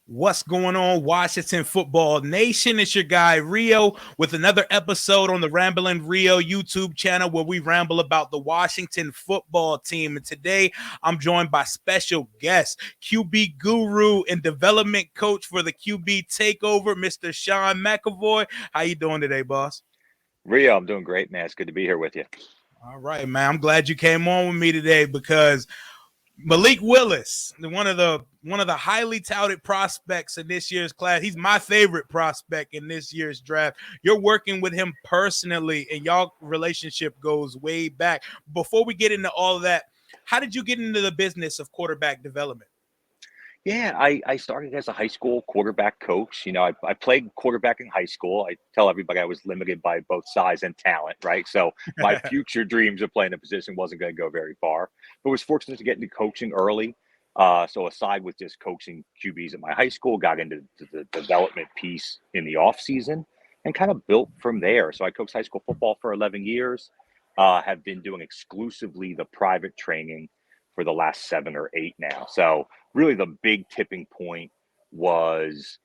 What's going on, Washington Football Nation? It's your guy Rio with another episode on the Ramblin' Rio YouTube channel where we ramble about the Washington football team. And today I'm joined by special guest, QB guru and development coach for the QB Takeover, Mr. Sean McEvoy. How you doing today, boss? Rio, I'm doing great, man. It's good to be here with you. All right, man. I'm glad you came on with me today because Malik Willis, one of the highly touted prospects in this year's class. He's my favorite prospect in this year's draft. You're working with him personally, and y'all relationship goes way back. Before we get into all of that, how did you get into the business of quarterback development? Yeah, I started as a high school quarterback coach. I played quarterback in high school. I tell everybody I was limited by both size and talent, right? So my future dreams of playing a position wasn't going to go very far, but was fortunate to get into coaching early. So aside with just coaching QBs at my high school, got into the development piece in the off season and kind of built from there. So I coached high school football for 11 years, have been doing exclusively the private training for the last 7 or 8 now. So really the big tipping point was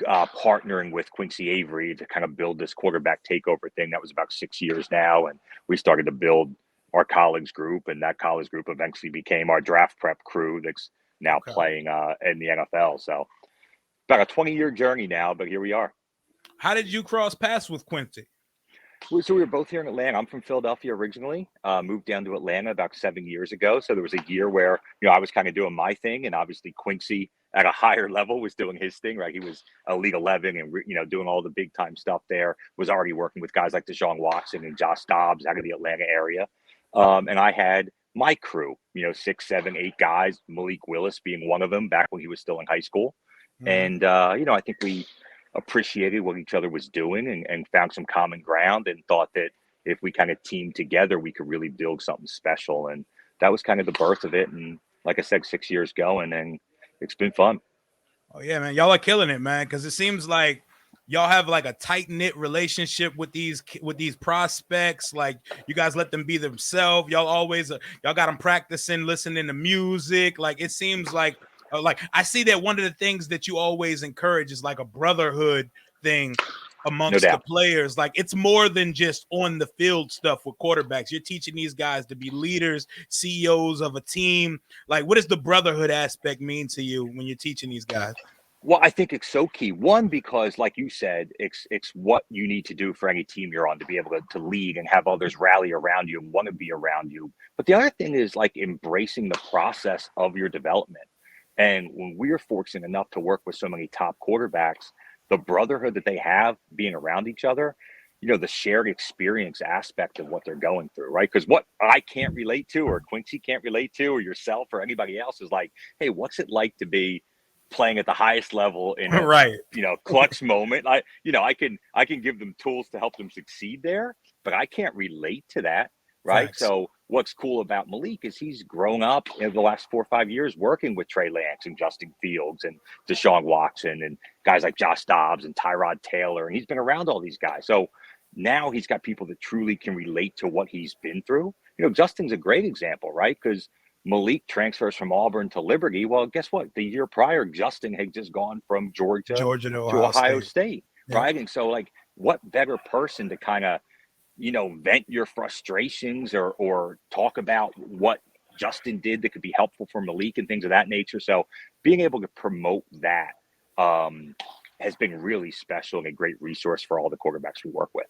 partnering with Quincy Avery to kind of build this quarterback takeover thing. That was about 6 years now. And we started to build our college group, and that college group eventually became our draft prep crew that's now Okay. playing in the NFL. So about a 20-year journey now, but here we are. How did you cross paths with Quincy? So we were both here in Atlanta. I'm from Philadelphia originally. Moved down to Atlanta about 7 years ago. So there was a year where I was kind of doing my thing, and obviously Quincy at a higher level was doing his thing. Right, he was Elite 11 and doing all the big time stuff there. Was already working with guys like Deshaun Watson and Josh Dobbs out of the Atlanta area, and I had my crew. 6, 7, 8 guys. Malik Willis being one of them back when he was still in high school, Mhm. and I think we appreciated what each other was doing and found some common ground and thought that if we kind of teamed together, we could really build something special. And that was kind of the birth of it. And like I said, 6 years going, and it's been fun. Oh yeah, man, y'all are killing it, man. Because it seems like y'all have like a tight knit relationship with these prospects. Like you guys let them be themselves. Y'all always y'all got them practicing, listening to music. Like it seems like I see that one of the things that you always encourage is like a brotherhood thing No amongst the doubt. players. Like it's more than just on the field stuff with quarterbacks. You're teaching these guys to be leaders, CEOs of a team. Like what does the brotherhood aspect mean to you when you're teaching these guys? Well, I think it's so key. One, because like you said, it's what you need to do for any team you're on to be able to lead and have others rally around you and want to be around you. But the other thing is like embracing the process of your development. And when we're fortunate enough to work with so many top quarterbacks, the brotherhood that they have being around each other, the shared experience aspect of what they're going through, right? Because what I can't relate to, or Quincy can't relate to, or yourself, or anybody else is like, hey, what's it like to be playing at the highest level in a Right. clutch moment? I can give them tools to help them succeed there, but I can't relate to that, right? Facts. So what's cool about Malik is he's grown up in the last 4 or 5 years working with Trey Lance and Justin Fields and Deshaun Watson and guys like Josh Dobbs and Tyrod Taylor, and he's been around all these guys. So now he's got people that truly can relate to what he's been through. Justin's a great example, right? Because Malik transfers from Auburn to Liberty. Well, guess what? The year prior, Justin had just gone from Georgia Georgia to to Ohio Ohio State. State, Yep. right? And so, like, what better person to kind of, vent your frustrations or talk about what Justin did that could be helpful for Malik and things of that nature. So being able to promote that has been really special and a great resource for all the quarterbacks we work with.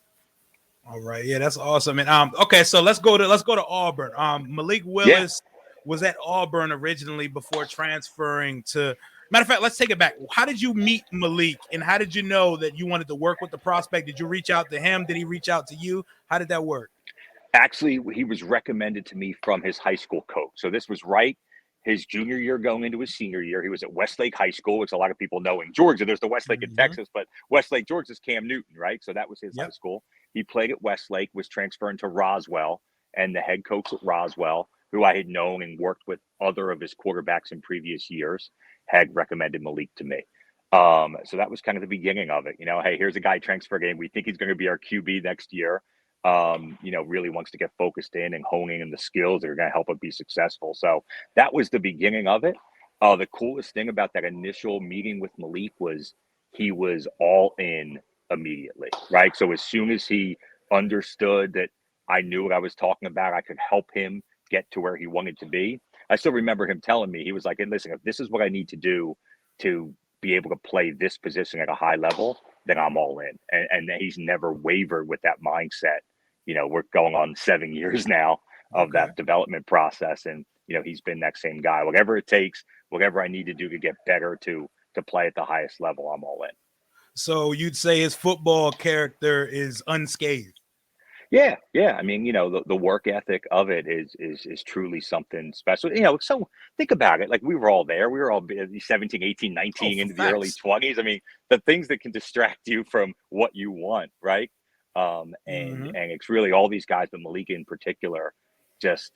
All right. Yeah, that's awesome. And okay, so let's go to Auburn. Malik Yeah. Willis was at Auburn originally before transferring to. Matter of fact, let's take it back. How did you meet Malik, and how did you know that you wanted to work with the prospect? Did you reach out to him? Did he reach out to you? How did that work? Actually, he was recommended to me from his high school coach. So this was right his junior year going into his senior year. He was at Westlake High School, which a lot of people know in Georgia. There's the Westlake in Mhm. Texas, but Westlake, Georgia's Cam Newton, right? So that was his high Yep. school. He played at Westlake, was transferring to Roswell, and the head coach at Roswell, who I had known and worked with other of his quarterbacks in previous years, had recommended Malik to me. So that was kind of the beginning of it. Hey, here's a guy transfer game. We think he's going to be our QB next year. Really wants to get focused in and honing in the skills that are going to help him be successful. So that was the beginning of it. Oh, the coolest thing about that initial meeting with Malik was he was all in immediately, right? So as soon as he understood that I knew what I was talking about, I could help him get to where he wanted to be. I still remember him telling me, he was like, "Hey, listen, if this is what I need to do to be able to play this position at a high level, then I'm all in." And he's never wavered with that mindset. We're going on 7 years now of Okay. that development process. And, he's been that same guy. Whatever it takes, whatever I need to do to get better to play at the highest level, I'm all in. So you'd say his football character is unscathed. Yeah, yeah. I mean, the work ethic of it is truly something special. So think about it. Like we were all there. We were all 17, 18, Oh, 19 for into the early facts. 20s. I mean, the things that can distract you from what you want, right? And Hmm. it's really all these guys, but Malik in particular, just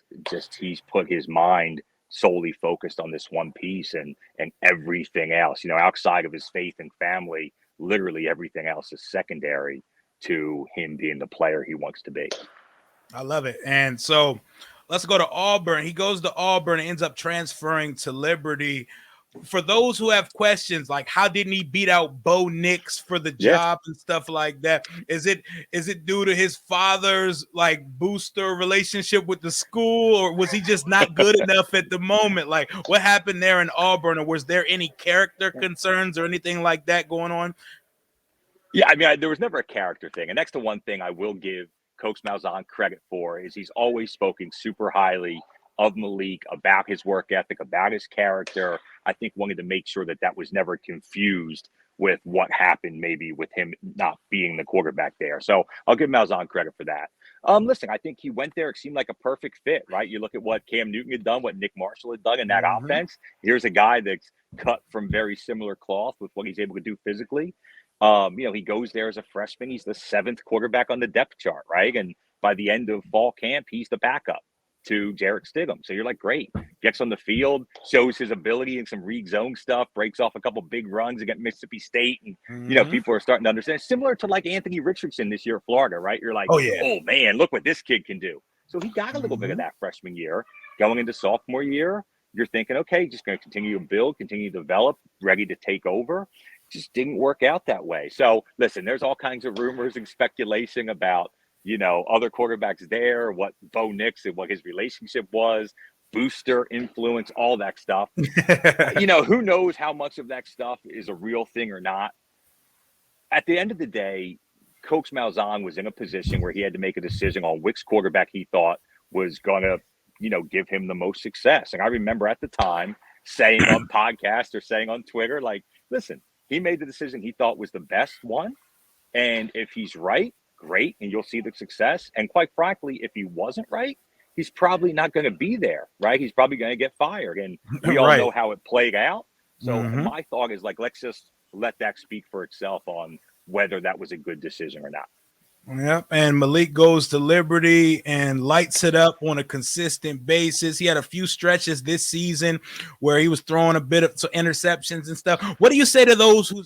he's put his mind solely focused on this one piece and everything else. Outside of his faith and family, literally everything else is secondary to him being the player he wants to be. I love it. And so let's go to Auburn. He goes to Auburn and ends up transferring to Liberty. For those who have questions, like how didn't he beat out Bo Nix for the Yeah. job and stuff like that? Is it due to his father's like booster relationship with the school, or was he just not good enough at the moment? Like what happened there in Auburn, or was there any character concerns or anything like that going on? Yeah, I mean, there was never a character thing. And that's the one thing I will give Coach Malzahn credit for is he's always spoken super highly of Malik, about his work ethic, about his character. I think wanted to make sure that was never confused with what happened maybe with him not being the quarterback there. So I'll give Malzahn credit for that. Listen, I think he went there. It seemed like a perfect fit, right? You look at what Cam Newton had done, what Nick Marshall had done in that Mm-hmm. offense. Here's a guy that's cut from very similar cloth with what he's able to do physically. He goes there as a freshman. He's the seventh quarterback on the depth chart, right? And by the end of fall camp, he's the backup to Jarrett Stidham. So you're like, great. Gets on the field, shows his ability in some read zone stuff, breaks off a couple big runs against Mississippi State. And, Mm-hmm. people are starting to understand. Similar to like Anthony Richardson this year at Florida, right? You're like, Oh yeah. oh, man, look what this kid can do. So he got a little bit of Mm-hmm. that freshman year. Going into sophomore year, you're thinking, okay, just going to continue to build, continue to develop, ready to take over. Just didn't work out that way. So listen, there's all kinds of rumors and speculation about, other quarterbacks there, what Bo Nix and what his relationship was, booster influence, all that stuff. Who knows how much of that stuff is a real thing or not. At the end of the day, Coach Malzahn was in a position where he had to make a decision on which quarterback he thought was going to, give him the most success. And I remember at the time saying on podcasts or saying on Twitter, like, listen, he made the decision he thought was the best one. And if he's right, great, and you'll see the success. And quite frankly, if he wasn't right, he's probably not going to be there, right? He's probably going to get fired. And we all Right. know how it played out. So Mm-hmm. my thought is like, let's just let that speak for itself on whether that was a good decision or not. Yep. And Malik goes to Liberty and lights it up on a consistent basis. He had a few stretches this season where he was throwing a bit of interceptions and stuff. What do you say to those who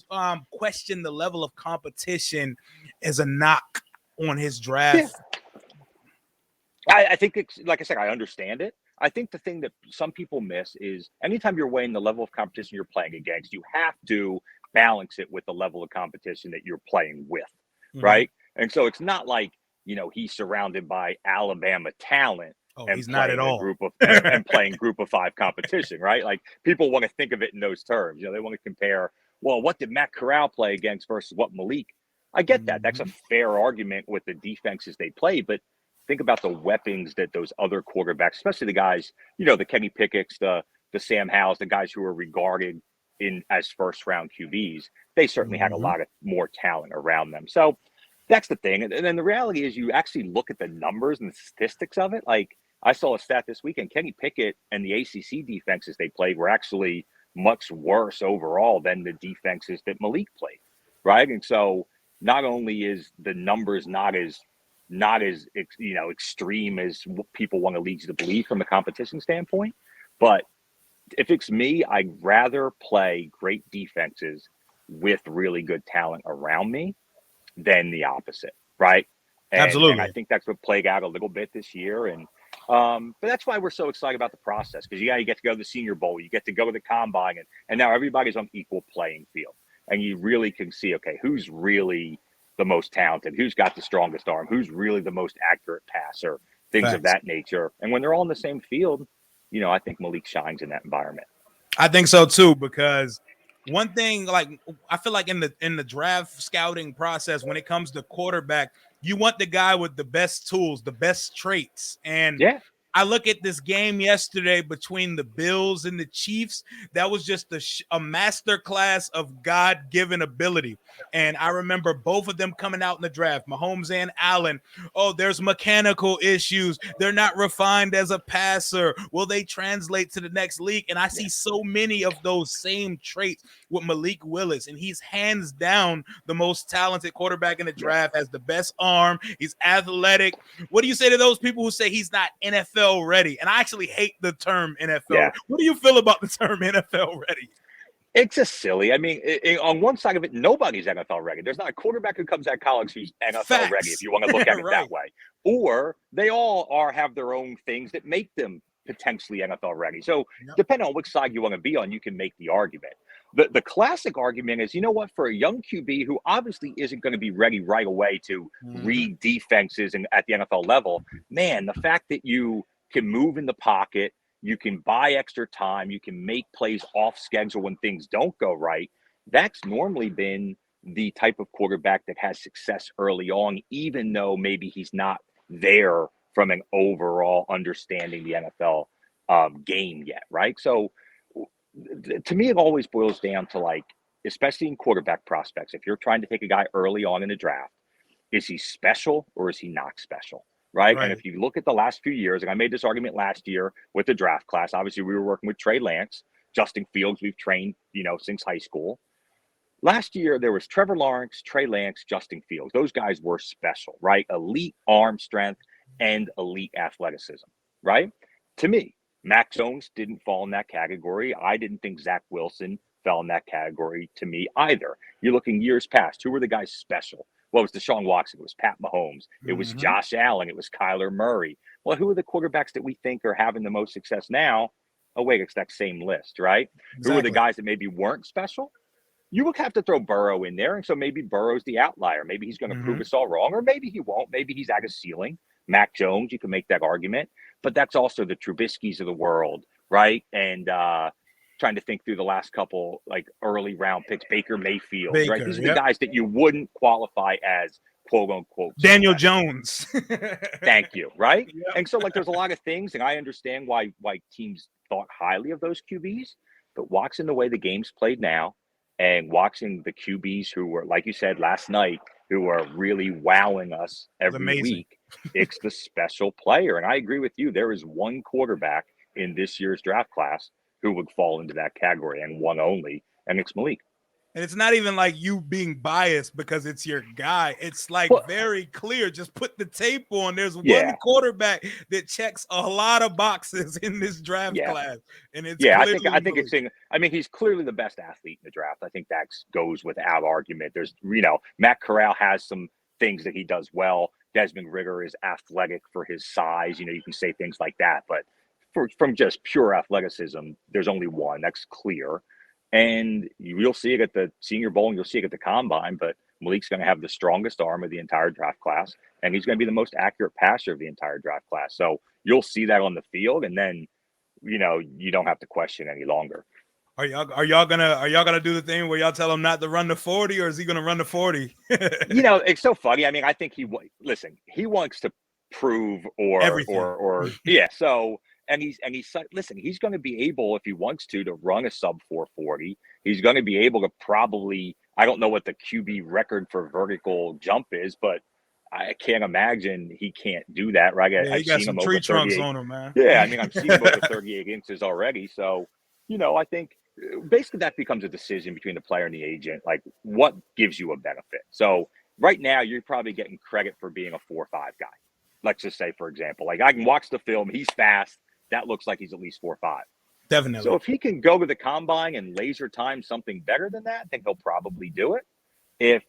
question the level of competition as a knock on his Yeah. draft? I think it's like I said, I understand it. I think the thing that some people miss is anytime you're weighing the level of competition you're playing against, you have to balance it with the level of competition that you're playing with, Mm-hmm. right? And so it's not like, he's surrounded by Alabama talent Oh, and he's not at playing a all. group of and playing group of five competition, right? Like people want to think of it in those terms. They want to compare, well, what did Matt Corral play against versus what Malik? I get that. That's a Mm-hmm. fair argument with the defenses they play, but think about the weapons that those other quarterbacks, especially the guys, the Kenny Pickett's, the Sam Howells, the guys who are regarded in as first round QBs, they certainly had a Mm-hmm. lot of more talent around them. So that's the thing. And then the reality is you actually look at the numbers and the statistics of it. Like I saw a stat this weekend, Kenny Pickett and the ACC defenses they played were actually much worse overall than the defenses that Malik played. Right. And so not only is the numbers not as extreme as what people want to lead you to believe from a competition standpoint, but if it's me, I'd rather play great defenses with really good talent around me than the opposite, right? And I Absolutely. think that's what played out a little bit this year. And But that's why we're so excited about the process, because you get to go to the Senior Bowl, you get to go to the Combine, and now everybody's on equal playing field. And you really can see, okay, who's really the most talented, who's got the strongest arm, who's really the most accurate passer, things of Facts. that nature. And when they're all in the same field, I think Malik shines in that environment. I think so too, because one thing, like I feel like in the draft scouting process, when it comes to quarterback, you want the guy with the best tools, the best traits. And Yeah. I look at this game yesterday between the Bills and the Chiefs. That was just a master class of God-given ability. And I remember both of them coming out in the draft, Mahomes and Allen. Oh, there's mechanical issues. They're not refined as a passer. Will they translate to the next league? And I see so many of those same traits with Malik Willis. And he's hands down the most talented quarterback in the draft, has the best arm. He's athletic. What do you say to those people who say he's not NFL ready? And I actually hate the term NFL. Yeah. What do you feel about the term NFL ready? It's just silly. I mean, on one side of it, nobody's NFL ready. There's not a quarterback who comes out of college who's NFL ready, if you want to look at it that way. Or they all have their own things that make them potentially NFL ready. So depending on which side you want to be on, you can make the argument. The classic argument is, you know what, for a young QB who obviously isn't going to be ready right away to read defenses and at the NFL level, man, the fact that you can move in the pocket, you can buy extra time, you can make plays off schedule when things don't go right. That's normally been the type of quarterback that has success early on, even though maybe he's not there from an overall understanding the NFL game yet, right? So to me, it always boils down to, like, especially in quarterback prospects, if you're trying to take a guy early on in the draft, is he special or is he not special? Right. And if you look at the last few years, and I made this argument last year with the draft class, obviously we were working with Trey Lance, Justin Fields, we've trained, since high school. Last year, there was Trevor Lawrence, Trey Lance, Justin Fields. Those guys were special, right? Elite arm strength and elite athleticism, right? To me, Mac Jones didn't fall in that category. I didn't think Zach Wilson fell in that category to me either. You're looking years past. Who were the guys special? Well, it was Deshaun Watson. It was Pat Mahomes. It was Josh Allen. It was Kyler Murray. Well, who are the quarterbacks that we think are having the most success now? Oh, wait, it's that same list, right? Exactly. Who are the guys that maybe weren't special? You would have to throw Burrow in there. And so maybe Burrow's the outlier. Maybe he's going to prove us all wrong, or maybe he won't. Maybe he's at a ceiling. Mac Jones, you can make that argument. But that's also the Trubiskys of the world, right? And trying to think through the last couple, like, early round picks, Baker Mayfield, right? These are the guys that you wouldn't qualify as quote unquote Daniel Jones. Thank you, right? And so, like, there's a lot of things, and I understand why teams thought highly of those QBs, but watching the way the game's played now and watching the QBs who were, like you said last night, who are really wowing us every week, it's the special player. And I agree with you. There is one quarterback in this year's draft class who would fall into that category, and one only, and it's Malik. And it's not even like you being biased because it's your guy. It's like very clear. Just put the tape on. There's one quarterback that checks a lot of boxes in this draft class. And it's I think it's in, I mean, he's clearly the best athlete in the draft. I think that goes without argument. There's, Matt Corral has some things that he does well. Desmond Ridder is athletic for his size. You can say things like that, but from just pure athleticism, there's only one. That's clear. And you'll see it at the Senior Bowl and you'll see it at the Combine, but Malik's going to have the strongest arm of the entire draft class, and he's going to be the most accurate passer of the entire draft class. So you'll see that on the field, and then, you don't have to question any longer. Are y'all gonna do the thing where y'all tell him not to run the 40, or is he gonna run the 40? It's so funny. I mean, I think he wants to prove or so. And he's going to be able, if he wants to run a sub 440. He's going to be able to probably, I don't know what the QB record for vertical jump is, but I can't imagine he can't do that, right? I've got seen some tree trunks on him, man. Yeah, I mean, I've seen him over 38 inches already. So, I think basically that becomes a decision between the player and the agent, like what gives you a benefit. So right now, you're probably getting credit for being a 4.5 guy. Let's just say, for example, like I can watch the film, he's fast. That looks like he's at least 4.5. Definitely. So if he can go to the Combine and laser time something better than that, I think he'll probably do it. If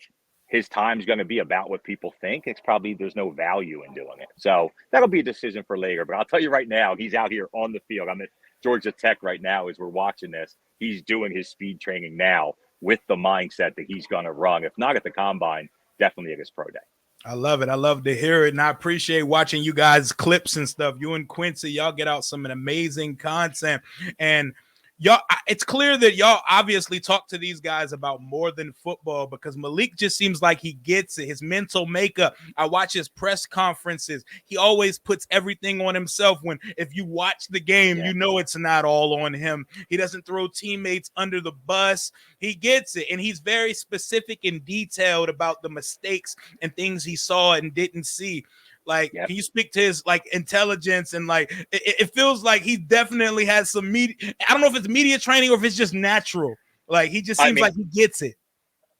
his time's going to be about what people think, it's probably there's no value in doing it. So that'll be a decision for later. But I'll tell you right now, he's out here on the field. I'm at Georgia Tech right now as we're watching this. He's doing his speed training now with the mindset that he's going to run, if not at the combine, definitely at his pro day. I love it. I love to hear it. And I appreciate watching you guys clips and stuff. You and Quincy, y'all get out some amazing content. And y'all, it's clear that y'all obviously talk to these guys about more than football, because Malik just seems like he gets it. His mental makeup. I watch his press conferences. He always puts everything on himself. When if you watch the game, you know it's not all on him. He doesn't throw teammates under the bus. He gets it. And he's very specific and detailed about the mistakes and things he saw and didn't see. Like, can you speak to his like intelligence and like it feels like he definitely has some media. I don't know if it's media training or if it's just natural. Like he just seems like he gets it.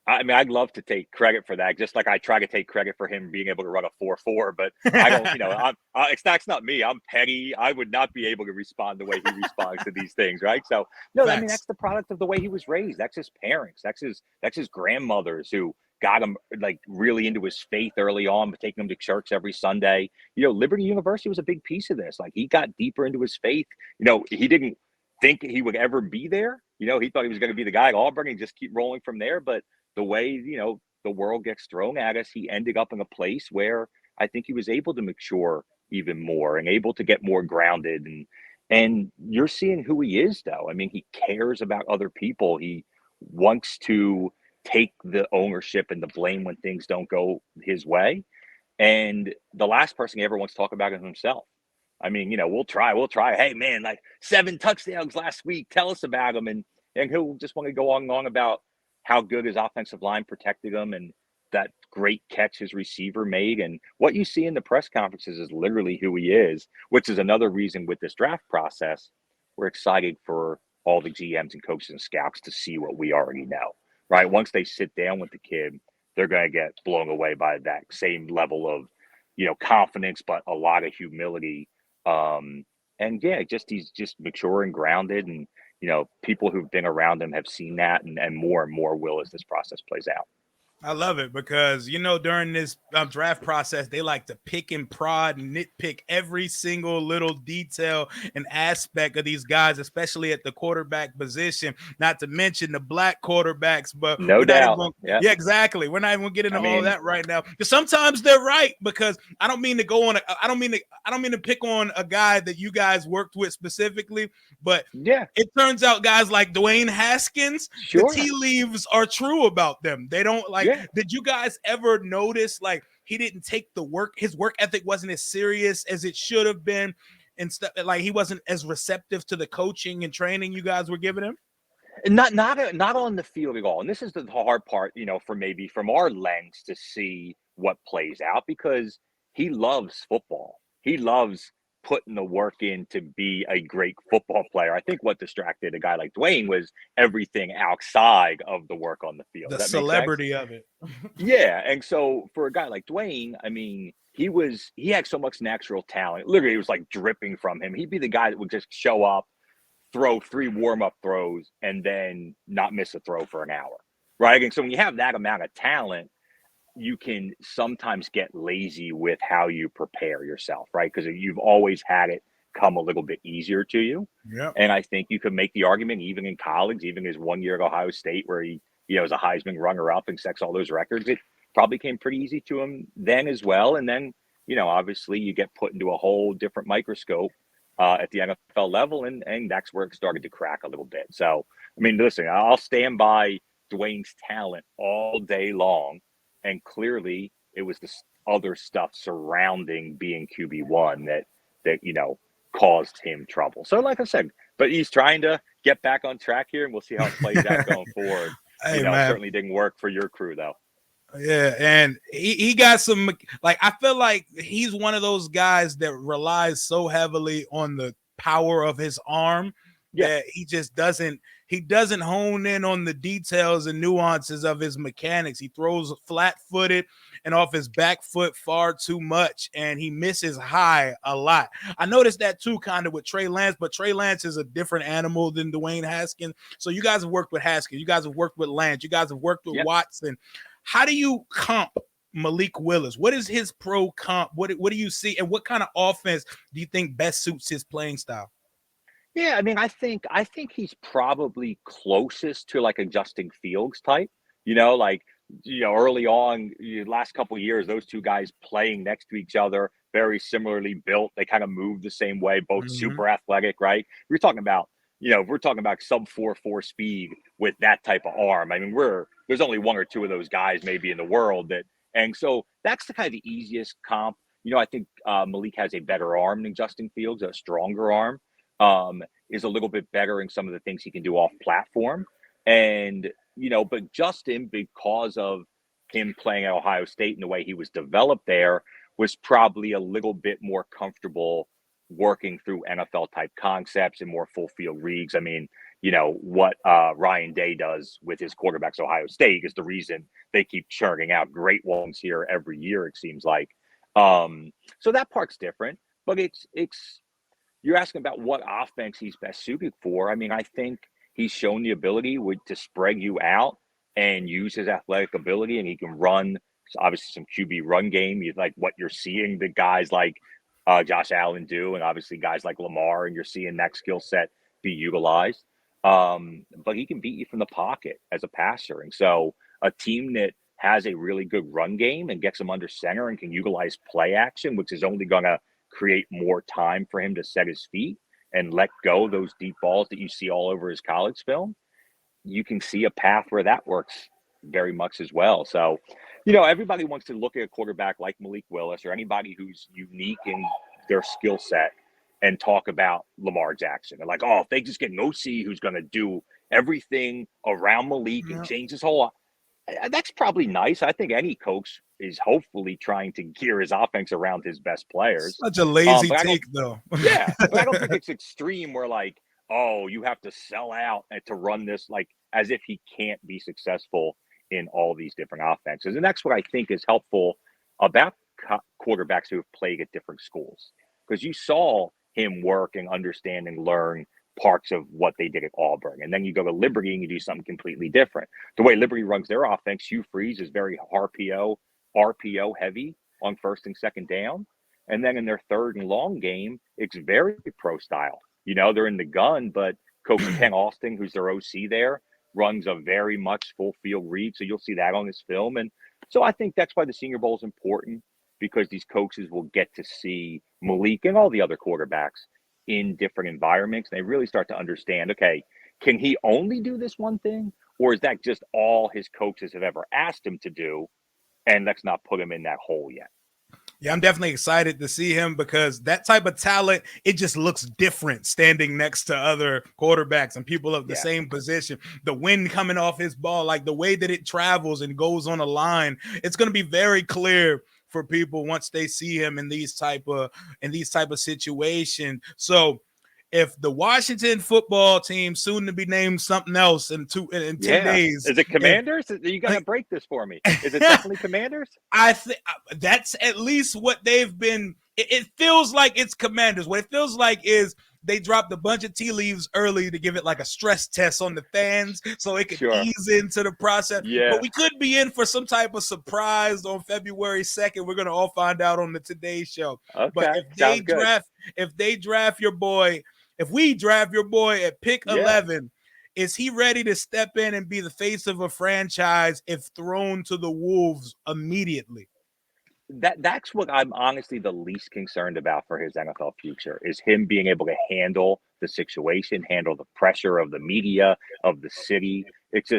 I mean, I'd love to take credit for that, just like I try to take credit for him being able to run a 4.4. But I don't, you know, it's not me. I'm petty. I would not be able to respond the way he responds to these things, right? So, no, I mean, that's the product of the way he was raised. That's his parents. That's his grandmothers who got him like really into his faith early on, but taking him to church every Sunday. You know, Liberty University was a big piece of this. Like he got deeper into his faith. You know, he didn't think he would ever be there. You know, he thought he was going to be the guy at Auburn and just keep rolling from there. But the way, you know, the world gets thrown at us, he ended up in a place where I think he was able to mature even more and able to get more grounded. And you're seeing who he is, though. I mean, he cares about other people. He wants to take the ownership and the blame when things don't go his way. And the last person he ever wants to talk about is himself. I mean, you know, we'll try. Hey, man, like 7 touchdowns last week. Tell us about him. And he'll just want to go on and on about how good his offensive line protected him and that great catch his receiver made. And what you see in the press conferences is literally who he is, which is another reason with this draft process, we're excited for all the GMs and coaches and scouts to see what we already know, right? Once they sit down with the kid, they're going to get blown away by that same level of, you know, confidence, but a lot of humility. And yeah, he's just mature and grounded, and you know, people who've been around him have seen that, and more will as this process plays out. I love it because, you know, during this draft process, they like to pick and prod and nitpick every single little detail and aspect of these guys, especially at the quarterback position, not to mention the black quarterbacks. But no doubt. Yeah, exactly. We're not even getting into all that right now. Because sometimes they're right, because I don't mean to go on. I don't mean to pick on a guy that you guys worked with specifically, but it turns out guys like Dwayne Haskins, the tea leaves are true about them. They don't like. Did you guys ever notice like he didn't take the work? His work ethic wasn't as serious as it should have been, and stuff. Like he wasn't as receptive to the coaching and training you guys were giving him. Not on the field at all. And this is the hard part, you know, from our lens to see what plays out, because he loves football. He loves putting the work in to be a great football player. I think what distracted a guy like Dwayne was everything outside of the work on the field. The celebrity of it. Yeah. And so for a guy like Dwayne, I mean, he had so much natural talent. Literally, it was like dripping from him. He'd be the guy that would just show up, throw 3 warm-up throws, and then not miss a throw for an hour. Right. And so when you have that amount of talent, you can sometimes get lazy with how you prepare yourself, right? Because you've always had it come a little bit easier to you. Yeah. And I think you could make the argument, even in college, even his 1 year at Ohio State, where he, you know, was a Heisman runner-up and sets all those records, it probably came pretty easy to him then as well. And then, you know, obviously you get put into a whole different microscope at the NFL level, and that's where it started to crack a little bit. So, I mean, listen, I'll stand by Dwayne's talent all day long. And clearly, it was the other stuff surrounding being QB1 that you know caused him trouble. So, like I said, but he's trying to get back on track here, and we'll see how it plays out going forward. Hey, you know, man. It certainly didn't work for your crew, though. Yeah, and he got some, like, I feel like he's one of those guys that relies so heavily on the power of his arm that he just doesn't hone in on the details and nuances of his mechanics. He throws flat-footed and off his back foot far too much, and he misses high a lot. I noticed that too kind of with Trey Lance, but Trey Lance is a different animal than Dwayne Haskins. So you guys have worked with Haskins. You guys have worked with Lance. You guys have worked with Watson. How do you comp Malik Willis? What is his pro comp? What do you see, and what kind of offense do you think best suits his playing style? Yeah, I mean, I think he's probably closest to like a Justin Fields type. Like early on, last couple of years, those two guys playing next to each other, very similarly built. They kind of move the same way, both Mm-hmm. super athletic, right? We're talking about, if we're talking about sub 4.4 speed with that type of arm. I mean, there's only one or two of those guys maybe in the world and so that's the kind of the easiest comp. I think Malik has a better arm than Justin Fields, a stronger arm. Is a little bit better in some of the things he can do off platform. And, but Justin, because of him playing at Ohio State and the way he was developed there, was probably a little bit more comfortable working through NFL type concepts and more full field reads. I mean, what Ryan Day does with his quarterbacks, Ohio State, is the reason they keep churning out great ones here every year, it seems like. So that part's different, but it's you're asking about what offense he's best suited for. I mean, I think he's shown the ability to spread you out and use his athletic ability, and he can run obviously some QB run game. You like what you're seeing the guys like Josh Allen do, and obviously guys like Lamar, and you're seeing that skill set be utilized. But he can beat you from the pocket as a passer, and so a team that has a really good run game and gets him under center and can utilize play action, which is only going to create more time for him to set his feet and let go those deep balls that you see all over his college film, you can see a path where that works very much as well. So, everybody wants to look at a quarterback like Malik Willis or anybody who's unique in their skill set and talk about Lamar Jackson. They're like, oh, if they just get an OC who's going to do everything around Malik and change his whole that's probably nice. I think any coach is hopefully trying to gear his offense around his best players. Such a lazy take, though. Yeah, but I don't think it's extreme where like, oh, you have to sell out and to run this like as if he can't be successful in all these different offenses. And that's what I think is helpful about quarterbacks who have played at different schools, because you saw him work and understand and learn parts of what they did at Auburn. And then you go to Liberty and you do something completely different. The way Liberty runs their offense, Hugh Freeze is very RPO heavy on first and second down. And then in their third and long game, it's very pro style. They're in the gun, but Coach Ken Austin, who's their OC there, runs a very much full field read. So you'll see that on his film. And so I think that's why the Senior Bowl is important, because these coaches will get to see Malik and all the other quarterbacks in different environments. They really start to understand, okay, can he only do this one thing? Or is that just all his coaches have ever asked him to do? And let's not put him in that hole yet. Yeah, I'm definitely excited to see him, because that type of talent, it just looks different standing next to other quarterbacks and people of the same position. The wind coming off his ball, like the way that it travels and goes on a line, it's going to be very clear for people once they see him in these type of situations. So if the Washington football team, soon to be named something else in 10 days. Is it Commanders? Are you going to break this for me? Is it definitely Commanders? I think that's at least what they've been. It feels like it's Commanders. What it feels like is they dropped a bunch of tea leaves early to give it like a stress test on the fans so it could ease into the process. Yeah. But we could be in for some type of surprise on February 2nd. We're going to all find out on the Today Show. Okay. But if we draft your boy at pick 11, is he ready to step in and be the face of a franchise if thrown to the wolves immediately? That's what I'm honestly the least concerned about for his NFL future, is him being able to handle the situation, handle the pressure of the media, of the city. It's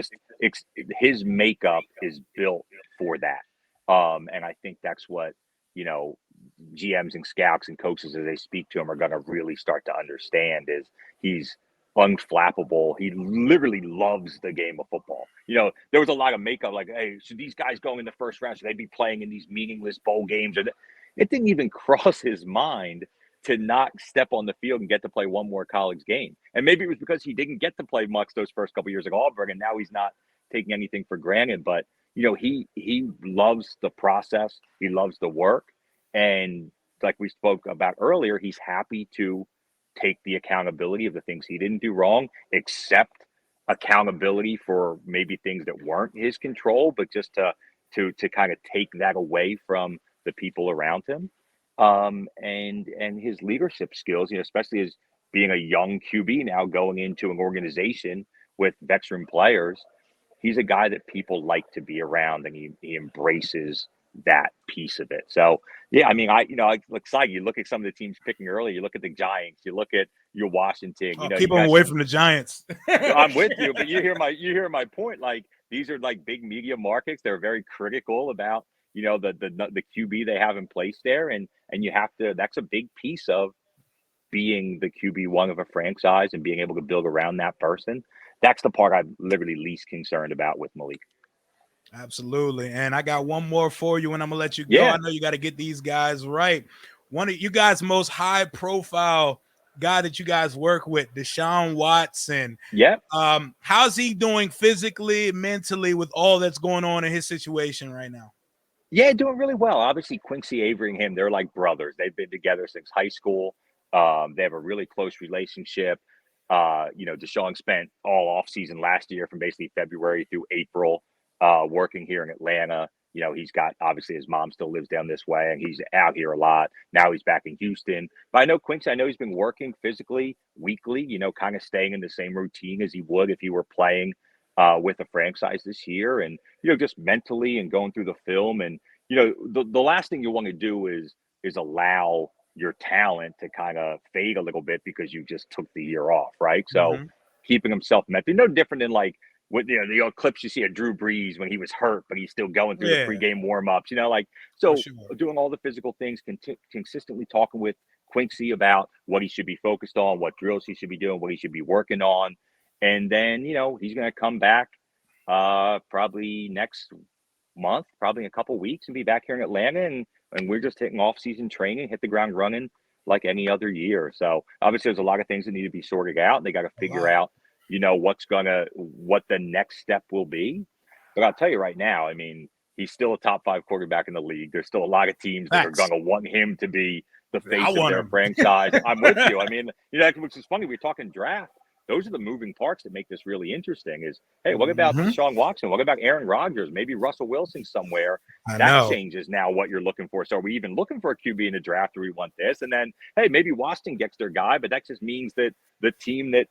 his makeup is built for that. And I think that's what, GMs and scouts and coaches, as they speak to him, are going to really start to understand, is he's unflappable. He literally loves the game of football. There was a lot of makeup like, hey, should these guys go in the first round? Should they be playing in these meaningless bowl games? It didn't even cross his mind to not step on the field and get to play one more college game. And maybe it was because he didn't get to play much those first couple of years at Auburn, and now he's not taking anything for granted. But, he loves the process. He loves the work. And like we spoke about earlier, he's happy to take the accountability of the things he didn't do wrong, accept accountability for maybe things that weren't his control, but just to to kind of take that away from the people around him. And his leadership skills, especially as being a young QB now going into an organization with veteran players, he's a guy that people like to be around, and he embraces that piece of it. So yeah, I mean, you look at some of the teams picking early. You look at the Giants. You look at your Washington. Keep them away from the Giants. I'm with you, but you hear my point. Like, these are like big media markets. They're very critical about the QB they have in place there, and you have to. That's a big piece of being the QB1 of a franchise and being able to build around that person. That's the part I'm literally least concerned about with Malik. Absolutely. And I got one more for you, and I'm going to let you go. Yeah. I know you got to get these guys right. One of you guys' most high-profile guy that you guys work with, Deshaun Watson. Yeah. How's he doing physically, mentally, with all that's going on in his situation right now? Yeah, doing really well. Obviously, Quincy Avery and him, they're like brothers. They've been together since high school. They have a really close relationship. Deshaun spent all offseason last year from basically February through April working here in Atlanta. He's got, obviously, his mom still lives down this way, and he's out here a lot. Now he's back in Houston. But I know Quincy, he's been working physically, weekly, kind of staying in the same routine as he would if he were playing with a franchise this year. And, just mentally and going through the film. And, the last thing you want to do is allow your talent to kind of fade a little bit because you just took the year off, right? So keeping himself mentally, no different than like with the clips you see of Drew Brees when he was hurt, but he's still going through the pregame warm-ups, doing all the physical things, consistently talking with Quincy about what he should be focused on, what drills he should be doing, what he should be working on. And then, he's going to come back probably next month, probably in a couple of weeks, and be back here in Atlanta. And we're just hitting off-season training, hit the ground running like any other year. So obviously there's a lot of things that need to be sorted out. They got to figure out, what the next step will be. But I'll tell you right now, I mean, he's still a top 5 quarterback in the league. There's still a lot of teams that are going to want him to be the face of their franchise. I'm with you. I mean, which is funny. We're talking draft. Those are the moving parts that make this really interesting is, hey, what about Deshaun Watson? What about Aaron Rodgers? Maybe Russell Wilson somewhere. That changes now what you're looking for. So are we even looking for a QB in the draft, or we want this? And then, hey, maybe Washington gets their guy, but that just means that the team that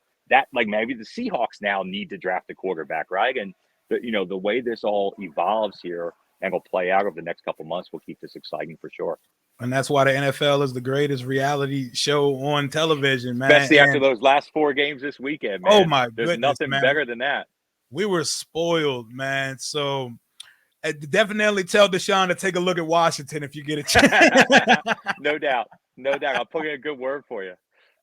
like maybe the Seahawks now need to draft a quarterback, right? And, the way this all evolves here and will play out over the next couple months will keep this exciting for sure. And that's why the NFL is the greatest reality show on television, man. Especially after those last 4 games this weekend, man. Oh, my goodness, There's nothing better than that. We were spoiled, man. So definitely tell Deshaun to take a look at Washington if you get a chance. No doubt. I'll put in a good word for you.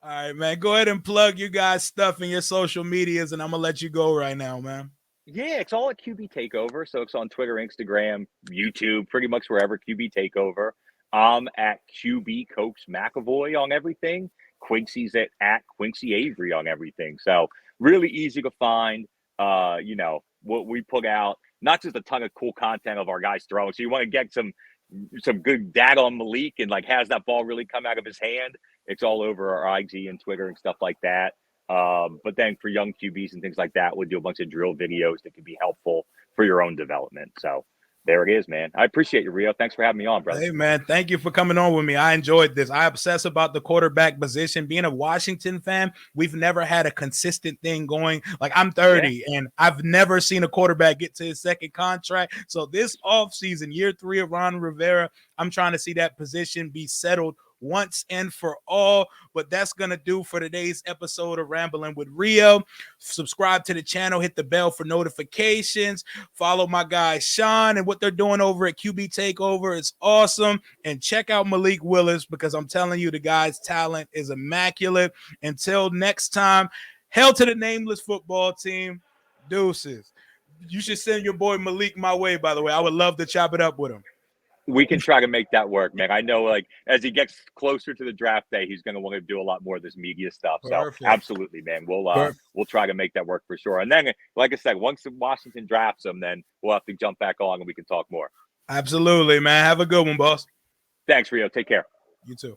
All right, man. Go ahead and plug you guys' stuff in your social medias, and I'm going to let you go right now, man. Yeah, it's all at QB TakeOver. So it's on Twitter, Instagram, YouTube, pretty much wherever, QB TakeOver. I'm at QB Coach McEvoy on everything. Quincy's at Quincy Avery on everything. So really easy to find. What we put out, not just a ton of cool content of our guys throwing. So you want to get some good data on Malik and like, has that ball really come out of his hand? It's all over our IG and Twitter and stuff like that. But then for young QBs and things like that, we'll do a bunch of drill videos that can be helpful for your own development. So there it is, man. I appreciate you, Rio. Thanks for having me on, brother. Hey, man, thank you for coming on with me. I enjoyed this. I obsess about the quarterback position. Being a Washington fan, we've never had a consistent thing going. Like, I'm 30, and I've never seen a quarterback get to his second contract. So this offseason, year 3 of Ron Rivera, I'm trying to see that position be settled once and for all. But that's gonna do for today's episode of Rambling with Rio. Subscribe to the channel, hit the bell for notifications, follow my guy Sean and what they're doing over at QB TakeOver. It's awesome. And check out Malik Willis, because I'm telling you, the guy's talent is immaculate. Until next time, hail to the nameless football team. Deuces. You should send your boy Malik my way, by the way. I would love to chop it up with him. We can try to make that work, man. I know, like, as he gets closer to the draft day, he's going to want to do a lot more of this media stuff. So absolutely, man. We'll try to make that work for sure. And then, like I said, once Washington drafts him, then we'll have to jump back on and we can talk more. Absolutely, man. Have a good one, boss. Thanks, Rio. Take care. You too.